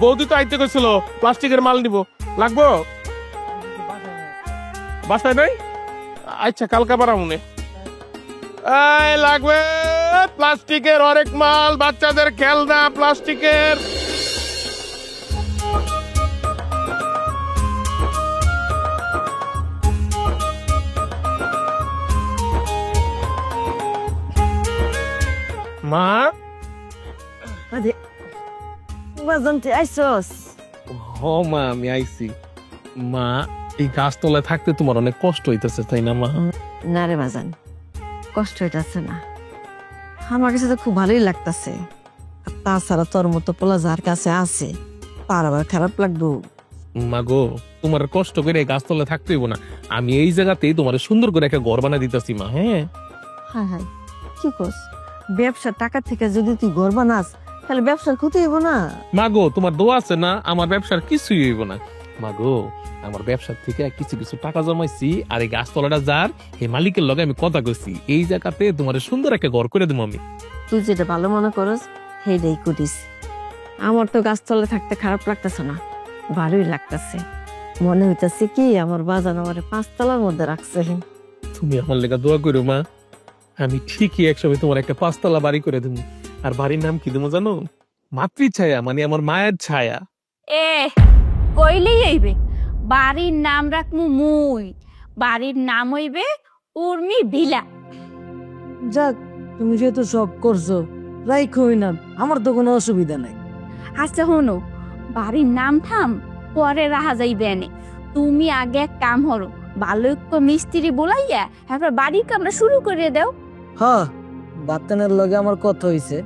[SPEAKER 1] বৌদি তো আইতে গেছিল, প্লাস্টিকের মাল নিব, লাগবো? বাসায় নাই? আচ্ছা কালকে বাড়ামুনে। এই লাগবে প্লাস্টিকের হরেক মাল, বাচ্চাদের খেলনা, প্লাস্টিকের। মা,
[SPEAKER 4] আরে বাজান তুই আইসস?
[SPEAKER 1] হ মা আমি আইছি। মা, এই গাছতলায় থাকতে তোমার অনেক কষ্ট হইতেছে তাই না মা?
[SPEAKER 4] না রে বাজান, কষ্ট হইতাছে না, আমার কাছে তো খুব ভালোই লাগতাছে। আর তাছাড়া তোর মতো পোলা যার কাছে আছে তার আবার খারাপ লাগবো?
[SPEAKER 1] মা গো, তোমার কষ্ট করে এই গাছতলায় থাকতে হইব না, আমি এই জায়গাতেই তোমার সুন্দর করে একটা ঘর বানা দিতেছি মা। হ্যাঁ
[SPEAKER 4] হায় হায়, কি করস? ব্যবসার টাকা থেকে যদি তুই ঘর বানাস তাহলে ব্যবসার ক্ষতি হইব না?
[SPEAKER 1] মা গো, তোমার দোয়া আছে না, আমার ব্যবসার কিছুই হইব না। মা গো, আমার ব্যবসার থেকে কিছু কিছু টাকা জমাইছি, আর এই গাছতলাটা যার, এই মালিকের লগে আমি কথা কইছি, এই জায়গাতে তোমার সুন্দর একটা ঘর করে দেবো আমি।
[SPEAKER 4] তুই যেটা ভালো মনে করস সেইটাই করিস। আমার তো গাছতলে থাকতে খারাপ লাগতেছে না, ভালোই লাগতেছে। মনে হইতেছে কি আমার বাজান আমার 5 তলার মধ্যে রাখছে।
[SPEAKER 1] তুমি আমার লেগে দোয়া করো মা, আমি ঠিকই একসময় তোমার একটা 5 তলা বাড়ি করে দেবো। আর বাড়ির নাম কি দেবো জানো? মাতৃ ছায়া, মানে আমার মায়ের ছায়া।
[SPEAKER 2] এ কইলেই হইবে, বাড়ির নাম রাখমু মুই, বাড়ির নাম হইবে উর্মি ভিলা।
[SPEAKER 3] যাক, তুমি যেহেতু সব করছো রাইখোই না, আমার তো কোনো অসুবিধা নাই।
[SPEAKER 2] আচ্ছা হনো, বাড়ির নাম থাম পরে রাহা যাইবে এনে। তুমি আগে এক কাম হরো, ভালো একটু মিস্ত্রি বলাইয়া এবার বাড়ির কামটা শুরু করে দাও।
[SPEAKER 3] হ্যাঁ, বাতেনের লগে আমার কথা হইছে,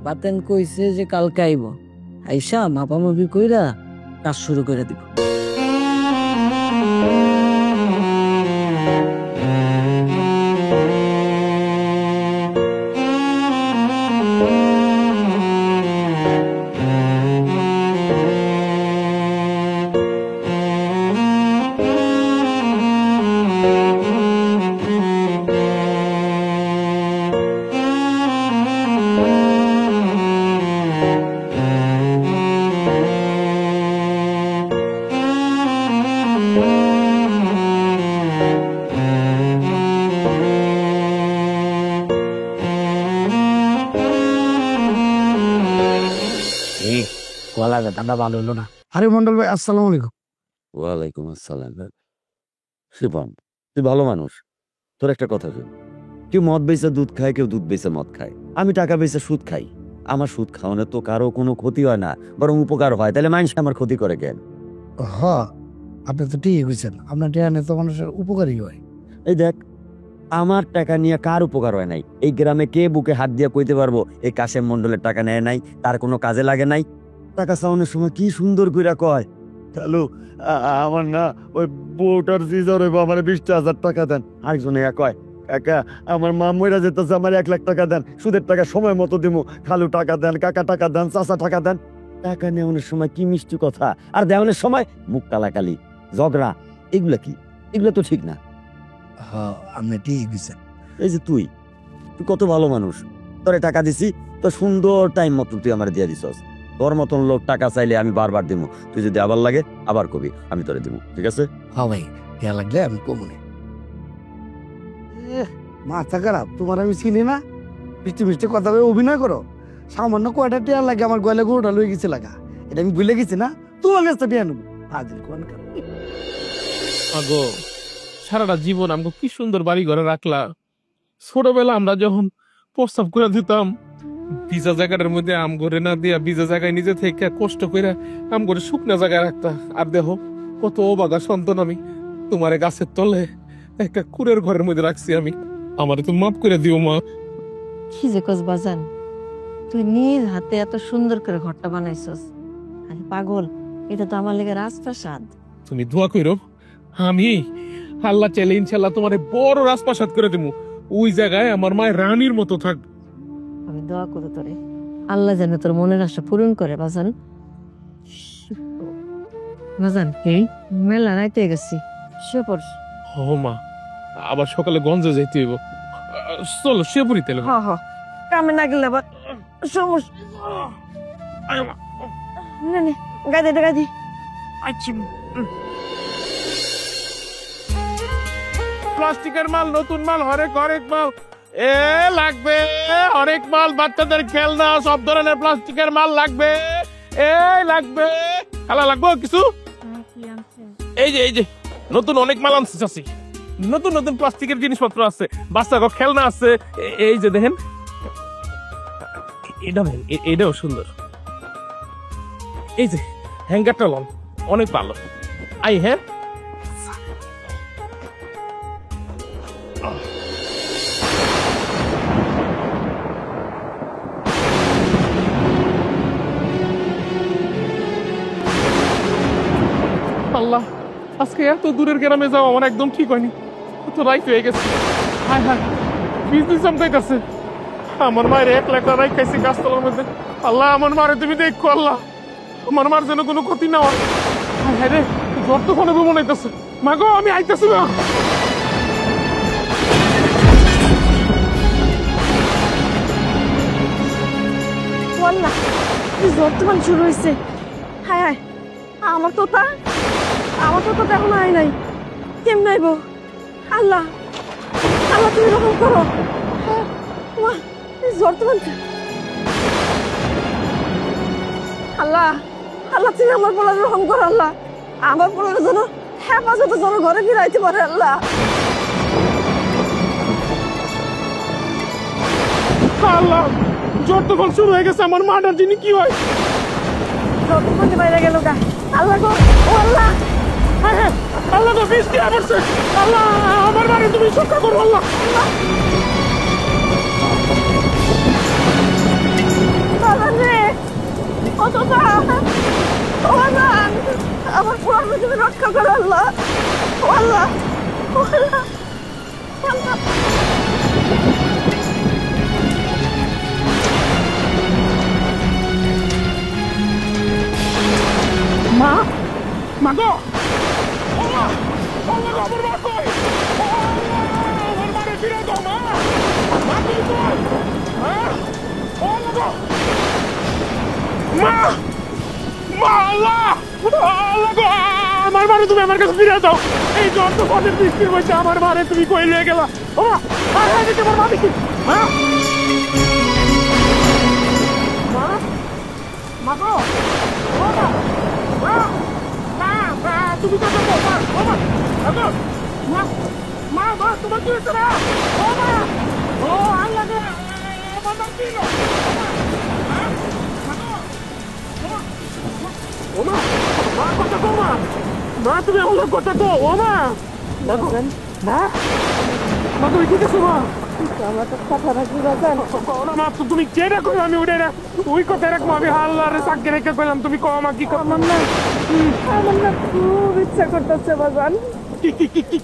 [SPEAKER 3] বাতেন কইছে যে কালকে আইব, আইসা মাপামাপি কইরা কাজ শুরু করে দিব।
[SPEAKER 6] ঠান্ডা ভালো হলো না।
[SPEAKER 7] আরে মন্ডল ভাই, আসসালামু আলাইকুম।
[SPEAKER 5] ওয়ালাইকুম আসসালাম। শিবম, তুই ভালো মানুষ, তোর একটা কথা শুন, কেউ মদ বেচে দুধ খায়, কেউ দুধ বেচে মদ খায়, আমি টাকা বেচে সুদ খাই। আমার সুদ খাওয়ানো তো কারো কোনো ক্ষতি হয় না, বরং উপকার হয়, তাহলে মানুষ আমার ক্ষতি করে কেন?
[SPEAKER 7] হ্যাঁ, আপনি তো ঠিকই কইছেন, আপনার টেনে তো মানুষের উপকারী হয়।
[SPEAKER 5] এই দেখ, আমার টাকা নিয়ে কার উপকার হয় নাই? এই গ্রামে কে বুকে হাত দিয়ে কইতে পারবো এই কাশেম মন্ডলের টাকা নেয় নাই, তার কোনো কাজে লাগে নাই? টাকা চাওয়ানোর সময় কি সুন্দর কইরা কয়, হ্যালো আমার না ওই বউটার জিজার হইব, আমার 20,000 টাকা দেন। আরেকজনে কয়, কাকা আমার মা মইরা যেতেছে, আমার 1 লাখ টাকা দেন, সুদের টাকা সময় মতো দিমু, খালু টাকা দেন, কাকা টাকা দেন, চাচা টাকা দেন। টাকা নেওয়ানোর সময় কি মিষ্টি কথা, আর দেওয়ানোর সময় মুখ কালাকালি, ঝগড়া, এগুলা কি? এগুলা তো ঠিক না।
[SPEAKER 7] হ্যাঁ, আপনি ঠিকই কইছেন।
[SPEAKER 5] এই যে তুই কত ভালো মানুষ, তোরে টাকা দিছি, তো সুন্দর টাইম মতো তুই আমার দিয়ে দিছস। তোর মতন লোক টাকা চাইলে আমি বারবার দিব, তুই যদি আবার লাগে আবার কবি, আমি তোরে দিব, ঠিক আছে?
[SPEAKER 7] হ্যাঁ ভাই, ইয়া লাগলে আমি কমুনে। মাথা খারাপ, তোমার আমি চিনি না, মিষ্টি মিষ্টি কথা বলে অভিনয় করো। সামান্য কয়টা টিয়া লাগে আমার গয়লা গরুটা লয়ে গেছে লাগা, এটা আমি ভুলে গেছি না, তোমার কাছে টিয়া নেবো। হাজির কোন
[SPEAKER 1] আগো, সারাটা জীবন আমাকে কি সুন্দর বাড়ি ঘরে রাখলা। ছোটবেলা আমরা যখন প্রস্তাব করে দিতাম, ভিজা জায়গাটার মধ্যে আম ঘরে না দিয়া ভিজা জায়গায় নিজে থেকে কষ্ট করে আম করে শুকনা জায়গায় রাখতা। আর দেখো কত অবাগা সন্তান আমি, তোমার গাছের তলে একটা কুড়ের ঘরের মধ্যে রাখছি আমি। আমারে তুমি মাফ করে দিও মা।
[SPEAKER 4] কি যে কস বাজান, তুই নিজ হাতে এত সুন্দর করে ঘরটা বানাইছস। আরে পাগল, এটা তো আমার লেগে রাজপ্রাসাদ।
[SPEAKER 1] তুমি দোয়া করো, আমি আল্লাহ চাইলে ইনশাল্লাহ তোমার বড় রাজপ্রাসাদ করে দেবো, ওই জায়গায় আমার মায়ের রানীর মতো থাকবে।
[SPEAKER 4] আমি দোয়া করে তোরে, আল্লাহ যেন তোর মনের আশা পূরণ করে বাজান। বাজান, মেলা রাইতে গেছি, শুয়ে পড়।
[SPEAKER 1] ও মা, আবার সকালে গঞ্জে যাইতে হইব চলো শিবপুরি তেলে
[SPEAKER 4] হ হ কামে না গেলে আবার সমস্যা না নে গাদি
[SPEAKER 1] প্লাস্টিকের মাল নতুন মাল হরেক মাল এ লাগবে হরেক মাল বাচ্চাদের খেলনা সব ধরনের প্লাস্টিকের মাল লাগবে লাগবে খালা লাগবে কিছু এই যে নতুন অনেক মাল আনছে চাচি নতুন নতুন প্লাস্টিকের জিনিসপত্র আছে বাচ্চাদের খেলনা আছে এই যে দেখেন এটাও সুন্দর এই যে হ্যাঙ্গারটা লন অনেক ভালো হ্যাঁ আল্লাহ আজকে এত দূরের গ্রামে যাওয়া আমার একদম ঠিক হয়নি তো রাইট হয়ে গেছে হায় হায় বিজনেস চমকাইতেছে আমার মায়ের 1 লাখ রাইট খাইছি গাছতলার মধ্যে আল্লাহ আমার মারে তুমি দেখো আল্লাহ আমার মার যেন কোনো ক্ষতি না হয় হায় হায় রে জ্বর তো ফোনে মনে হইতেছে মা গো আমি আইতেছি না
[SPEAKER 4] ওয়াল্লাহ বর্তমান শুরু হয়েছে হায় হায় আমার তোতা এখন আয় নাই কেমন আইব আল্লাহ আল্লাহ তুমি রকম করো বর্তমান আল্লাহ আল্লাহ তুমি আমার বলার রকম করো আল্লাহ আমার বলার জন্য হেফাজতে যেন ঘরে ফিরাইতে পারে আল্লাহ
[SPEAKER 1] আল্লাহ জ্বর তো ফল শুরু হয়ে গেছে আমার মাটার যিনি কি হয়
[SPEAKER 4] যতক্ষণে বাইরে গেল গা আল্লাহ গো ও আল্লাহ
[SPEAKER 1] হ্যাঁ হ্যাঁ আল্লাহ তো বৃষ্টি আসছে আল্লাহ আমার বাড়ি তুমি সুরক্ষা করো আল্লাহ
[SPEAKER 4] বাবা রে অতটা ও আল্লাহ আমার পড়ানো তুমি রক্ষা করো আল্লাহ ও আল্লাহ ও আল্লাহ আল্লাহ
[SPEAKER 1] মা মা গো ও মা ও মা গো আমার মা কই ও আমার মারে ফিরে দাও মা মা তুমি কই হ্যাঁ ও মা গো মা মা আল্লাহ আল্লাহ গো আমার মারে তুমি আমার কাছে ফিরে দাও এই জ্বর তো ফলের বৃষ্টির মধ্যে আমার মারে তুমি কই লয়ে গেলা ও মা আরে দিতে আমার মা দেখি হ্যাঁ মা মা গো ও মা তুমি তো মা তোমার কি হয়েছে না ও মা ও আল্লাহ রে আমার নাম কি ও মা মা কথা কো মা তুমি আমার কথা কো ও মা মা মা তুমি ঠিক আছে মা
[SPEAKER 4] আমার তো কথা রাখবি বাজান
[SPEAKER 1] মা তুমি কে রাখো আমি উঠে ওই কথা রাখবো আমি আল্লাহরে সাক্ষী রেখে কইলাম তুমি কো মা কি করো
[SPEAKER 4] আমার না খুব ইচ্ছা করতেছে বাজান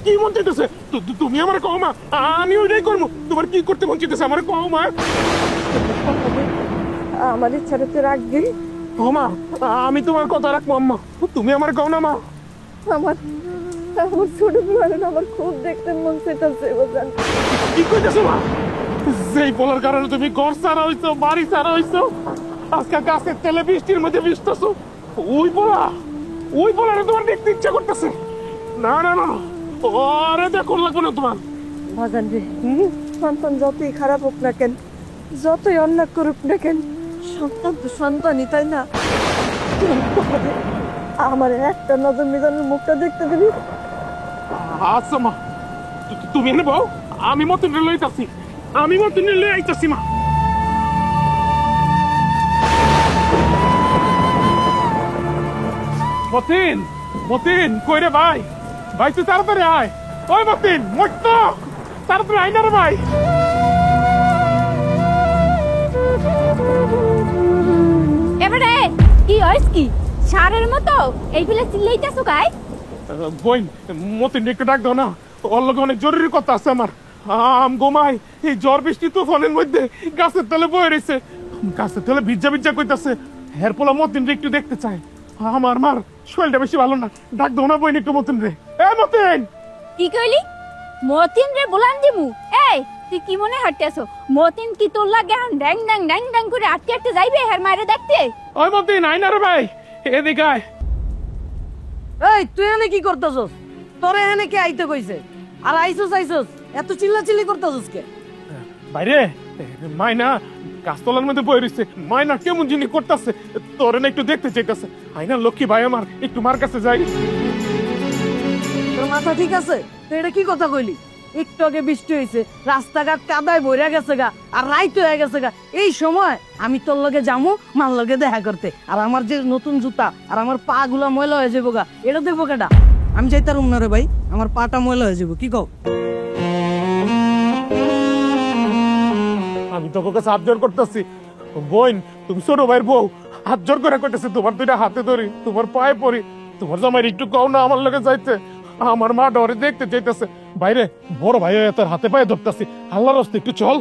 [SPEAKER 1] কি মন চাইতেছে তুমি আমার কও মা আমি ওইটাই করবো তোমার কি করতে মন চাইতেছে আমার কও মা
[SPEAKER 4] আমার ইচ্ছাটা তো রাখবি
[SPEAKER 1] ও মা আমি তোমার কথা রাখবো আম্মা তুমি আমার কও না মা
[SPEAKER 4] আমার আমার ছোট বেলায় আমার খুব দেখতে মন চাইতেছে বাজান
[SPEAKER 1] কি কইতেছো মা যেই বলার কারণে তুমি ঘর ছাড়া হইছো বাড়ি ছাড়া হইছো আজকে গাছের তেলে বৃষ্টির মধ্যে ভিজতেছো ওই বলারে তোমার দেখতে ইচ্ছা করতেছে না না না আরে দেখো লাগবে না তোমার
[SPEAKER 4] বাজান রে সন্তান যতই খারাপ হোক না কেন যতই অন্যায় করুক না কেন সন্তান তো সন্তানই তাই না আমার একটা নজর মিজানের মুখটা দেখতে দিবি
[SPEAKER 1] আচ্ছা মা তুমি এনে বউ আমি মতন লইতাছি আমি মতন লই আইতাছি মা মতিন কই রে ভাই তুই তাড়াতাড়ি আয় ওই মতিন মত তাড়াতাড়ি আয় না রে ভাই
[SPEAKER 2] এবারে কি হইস কি সারের মতো এই বিলে চিল্লাইতাছো গাই
[SPEAKER 1] বইন মতিন একটু ডাক দাও না ওর লগে অনেক জরুরি কথা আছে আমার আম গোমাই এই ঝড় বৃষ্টি তুফানের মধ্যে গাছের তলে বয়ে রয়েছে গাছের তলে ভিজা কইতাছে হের পোলা মতিন রে একটু দেখতে চায় আমার শরীরটা বেশি ভালো না ডাক দাও না বইন একটু মতিন রে এ মতিন
[SPEAKER 2] কি কইলি মতিন রে বলান দিমু। এই তুই কি মনে হাঁটতেছো? মতিন কি তোর লাগে এখন ড্যাং ড্যাং ড্যাং ড্যাং করে আটকে আটকে যাইবে হের মায়েরে দেখতে?
[SPEAKER 1] ওই মতিন আইনা রে ভাই, এদিকে আয়।
[SPEAKER 3] এই তুই এনে কি করতেছস? তোরে এনে কে আইতে কইছে? আর আইছস এত চিল্লাচিল্লি করতেছস কে?
[SPEAKER 1] বাইরে মাইনা গাছতলার মধ্যে বই রইছে, মাইনা কেমন জিনিস করতেছে, তোরে না একটু দেখতে চাইতেছে। আইনা লক্ষ্মী ভাই আমার, একটু মার কাছে যাই।
[SPEAKER 3] তোর মাথা ঠিক আছে? তুই এটা কি কথা কইলি? একটু আগে বৃষ্টি হয়েছে, রাস্তাঘাট কাদায় ভরে গেছে গা, আর রাইত হয়ে গেছে গা। এই সময় আমি তোর লগে যামু মার লগে দেখা করতে, আর আমার যে নতুন জুতা আর আমার পা গুলা ময়লা হয়ে যাবো গা, এটা দেখবো কেটা? আমি যাইতারুম না রে ভাই, আমার পাটা ময়লা হয়ে যাবো। কি কও?
[SPEAKER 1] আমি তোর কাছে হাত জোর করতেছি, বোন তুমি ছোট ভাইয়ের বউ, হাত জোর করে করতেছি, তোমার দুইটা হাতে ধরি, তোমার পায়ে পড়ি, তোমার জামাই একটু কও না আমার লগে যাইতে। আমার মা ডরে দেখতে চাইতেছে, বাইরে বড় ভাই হয়ে তোর হাতে পায়ে ধরতেছি, আল্লাহর রাস্তায় একটু চল,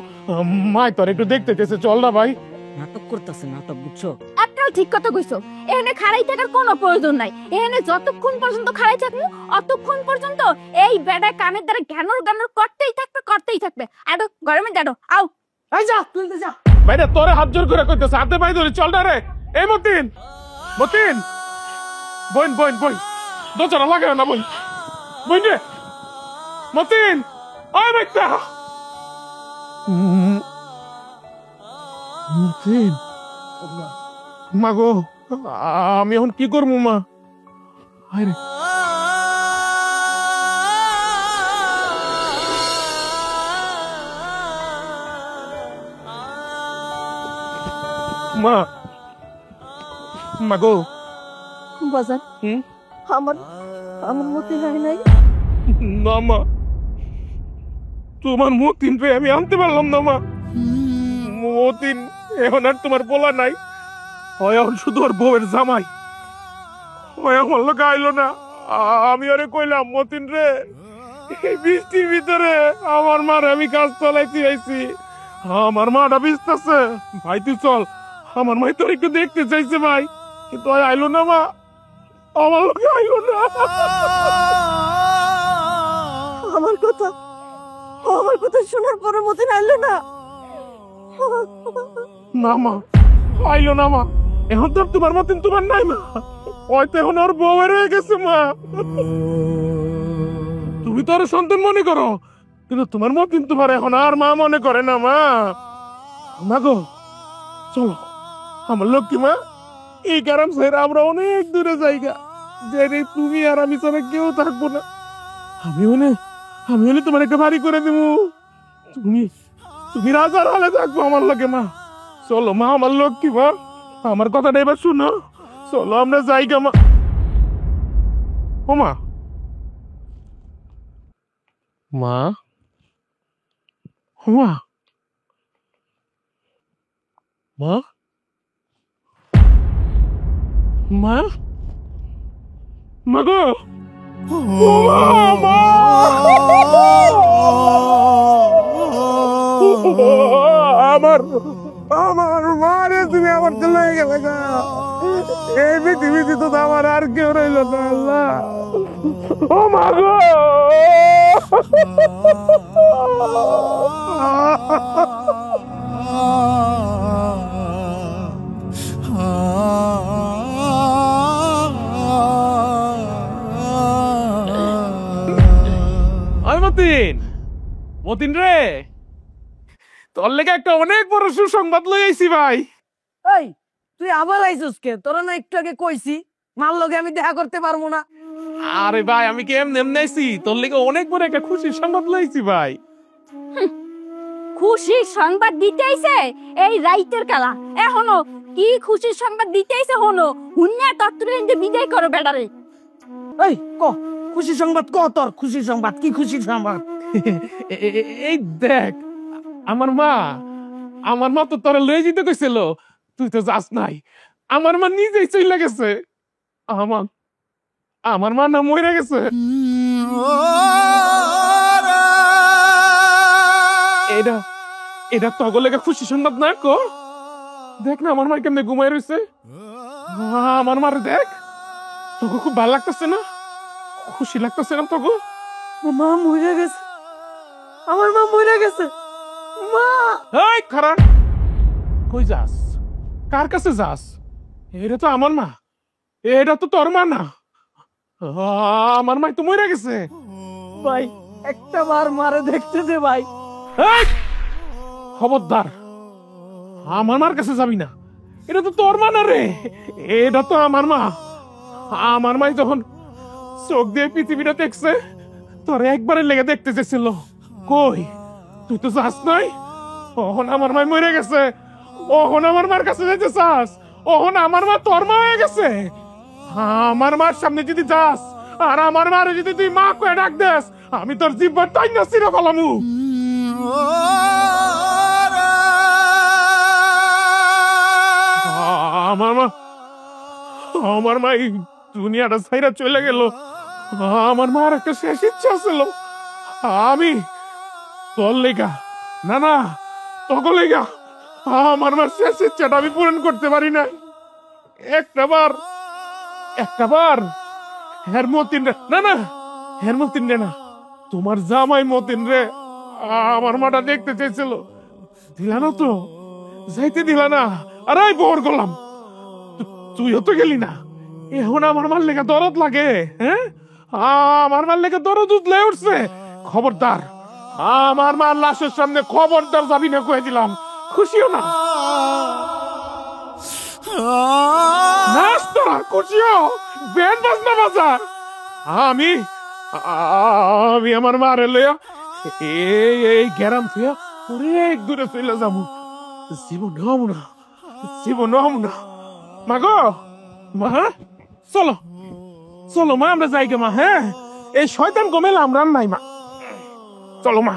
[SPEAKER 1] মাই তোর একটু দেখতে চাইছে, চল না ভাই।
[SPEAKER 3] নাটক করতেছে, নাটক, বুঝছো?
[SPEAKER 2] একটাও ঠিক কথা কইছো। এখানে খাড়াই থাকার কোনো প্রয়োজন নাই। এখানে যতক্ষণ পর্যন্ত খাড়াই থাকবো অতক্ষণ পর্যন্ত এই বেড়া কানের দ্বারা জ্ঞানর জ্ঞানর করতেই থাকবে। আডো গরমে দাঁড়ো, আও।
[SPEAKER 3] এই যা, তুলতে যা।
[SPEAKER 1] বাইরে তোরে হাত জোর করে কইতেছে, হাতে পায়ে ধরি, চল না রে। এই মতিন, মতিন, বোন বোন বোন, দোচারা লাগে না বোন, বোন রে, মতিন, ওই বেটা মতিন, মা গো, আমি এখন কি করবো মা? আরে মা, মা গো,
[SPEAKER 4] বাজান
[SPEAKER 1] হুম?
[SPEAKER 4] আমার আমার মতি হয় নাই।
[SPEAKER 1] না মা, তোমার মতিন রে আমি আনতে পারলাম না মা। মতিন এখন আর তোমার বলা নাই, হয় এখন শুধু ওর বউয়ের জামাই, হয় এখন লোক আইলো না। আমি আরে কইলাম মতিন রে, এই বৃষ্টির ভিতরে আমার মার আমি কাজ চলাইতে আইছি, আমার মাটা ভিজতেছে, ভাই তুই চল, আমার মাই তোর একটু দেখতে চাইছে ভাই, কিন্তু আইলো না মা, আমার লোকে আইলো না।
[SPEAKER 4] আমার কথা শোনার পরে মতিন আইলো না।
[SPEAKER 1] না মা, আইলো না মা, এখন তো আর তোমার মতন তোমার নাই মা, হয়তো এখন ওর বউয়ের হয়ে গেছে মা। তুমি তো আর সন্তান মনে করো, কিন্তু তোমার মতন তোমার এখন আর মা মনে করে না মা। মা গো চলো, আমার লক্ষ্মী মা, এই কারণ ছেড়ে আমরা অনেক দূরে জায়গা, যে তুমি আর আমি ছাড়া কেউ থাকবো না। আমি হলে তোমার একটা বাড়ি করে দিব, তুমি রাজার হলে থাকবো আমার লাগে মা। চলো মা, আমার লক্ষ্মী মা, আমার কথাটা এবার শুনো, চলো আমরা যাইগা মা। ও মা, মা, ও মা, মা, মা, মা গো, ও মা, আমার মারে তুমি আমার চলে গেলে গা, এই পৃথিবীতে তো আমার আর কেউ রইল না আল্লাহ। ও মা গো, মতিন, মতিন রে, তোর লেগে একটা অনেক বড় সুসংবাদ লই আইছি ভাই।
[SPEAKER 3] এই তুই আবার আইছস কে? তোরা না একটু আগে কইছি মার লগে আমি দেখা করতে পারবো না।
[SPEAKER 1] আরে ভাই আমি কি এমনি এমনি আইছি, তোর লেগে অনেক বড় একটা খুশির সংবাদ লইছি ভাই।
[SPEAKER 2] খুশির সংবাদ দিতে আইছে এই রাইতের কালা, এখনো কি খুশির সংবাদ দিতে আইছে? হলো হুন্না তত্ত্বে বিদায় করো বেড়ারে।
[SPEAKER 3] এই খুশি সংবাদ ক, তোর খুশি সংবাদ কি? খুশি সংবাদ
[SPEAKER 1] এই দেখ, আমার মা তো তোরা লয়ে যেতে কইছিল, তুই তো যাস নাই। আমার মা নিজেই চলে গেছে, আমার মা না মরে গেছে। এটা তগো লেগে খুশি সংবাদ না কো? দেখ না আমার মা কেমনে ঘুমাই রয়েছে, আমার মারে দেখ, তোকে খুব ভালো লাগতেছে না? খুশি লাগতেছে না তোকে?
[SPEAKER 3] মা মরে গেছে? আমার মা মরে গেছে। মা
[SPEAKER 1] এই খারা, কই যাস? কার কাছে যাস? এটা তো আমার মা, এটা তো তোর মা না। আমার মা তো মরে গেছে।
[SPEAKER 3] ভাই একটা বার মারে দেখতে দে ভাই।
[SPEAKER 1] এই, খবরদার, আমার মার কাছে যাবি না। এটা তো তোর মা না রে, এটা তো আমার মা। আমার মাই যখন চোখ দিয়ে পৃথিবীটা দেখছে, তোর একবারের লেগে দেখতে চেয়েছিল। কই, তুই তো যাস নাই? ওহন আমার মাই মরে গেছে, ওহন আমার মার কাছে যেতে চাস? ওহন আমার মা তোর মা হয়ে গেছে। আমার মার সামনে যদি যাস আর আমার মারে যদি তুই মা কয়ে ডাক দেস, আমি তোর জিব্বার তাই না চির ফলামু। আমার মা এই দুনিয়াটা ছাইরা চলে গেল। আমার মার একটা শেষ ইচ্ছা ছিল, আমি তোর লেগা, না না তোকে লেগা আমার মার শেষ ইচ্ছাটা আমি পূরণ করতে পারি না। একটা বার হের মতিন রে, না না হের মতিন রে না, তোমার জামাই মতিন রে আমার মাটা দেখতে চাইছিল, দিলা না তো, যাইতে দিলা না। আরে বহর করলাম, তুইও তো গেলি না। এখন আমার মার লেগে দরদ লাগে, হ্যাঁ? আমার মার লেগে দরদ উঠলে উঠছে। খবরদার, আমার মার লাশের সামনে খবরদার যাবি না, কয়ে দিলাম। খুশিও না, নাচ তোরা, খুশিও ব্যান্ড বাজনা বাজা। আমি আমার মারে লইয়া এই গ্যারাম থুয়া অনেক দূরে চলে যাবো। জীবন হবো না, জীবন হবো না। মা গো, মা চলো চলো মা, আমরা যাই গে মা। হ্যাঁ, এই শয়তান কমেল আমরা নাই মা, চলো মা।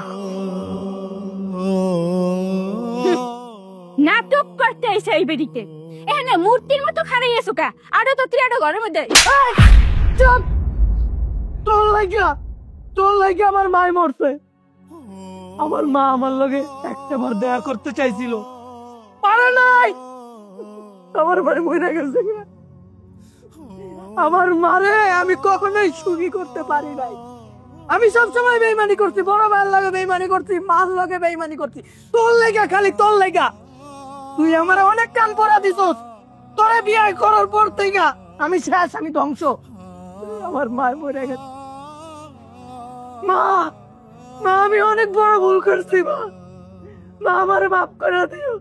[SPEAKER 2] নাটক করতে এসে এই বেরিতে এখানে মূর্তির মতো খাড়াইয়েছো কা? আরো তো তুই আরো ঘরের মধ্যে।
[SPEAKER 3] চুপ! তোর লাগা আমার মাই মরছে। আমার মা আমার লগে একটা বার দেখা করতে চাইছিল, পারে নাই। আমার ভাই মরে গেছে। আমার মারে আমি কখনোই সুখী করতে পারি নাই। আমি সবসময় বেইমানি করছি, বড় ভাইয়ের লগে বেইমানি করছি, মার লগে বেইমানি করছি। তোর লেগা, খালি তোর লেগা। তুই আমার অনেক কান পড়া দিছস। তোরে বিয়ে করার পর থেকে আমি শেষ, আমি ধ্বংস। আমার মা মরে গেছে। মা, মা আমি অনেক বড় ভুল করছি। মা, মা আমার মাফ করে দিও।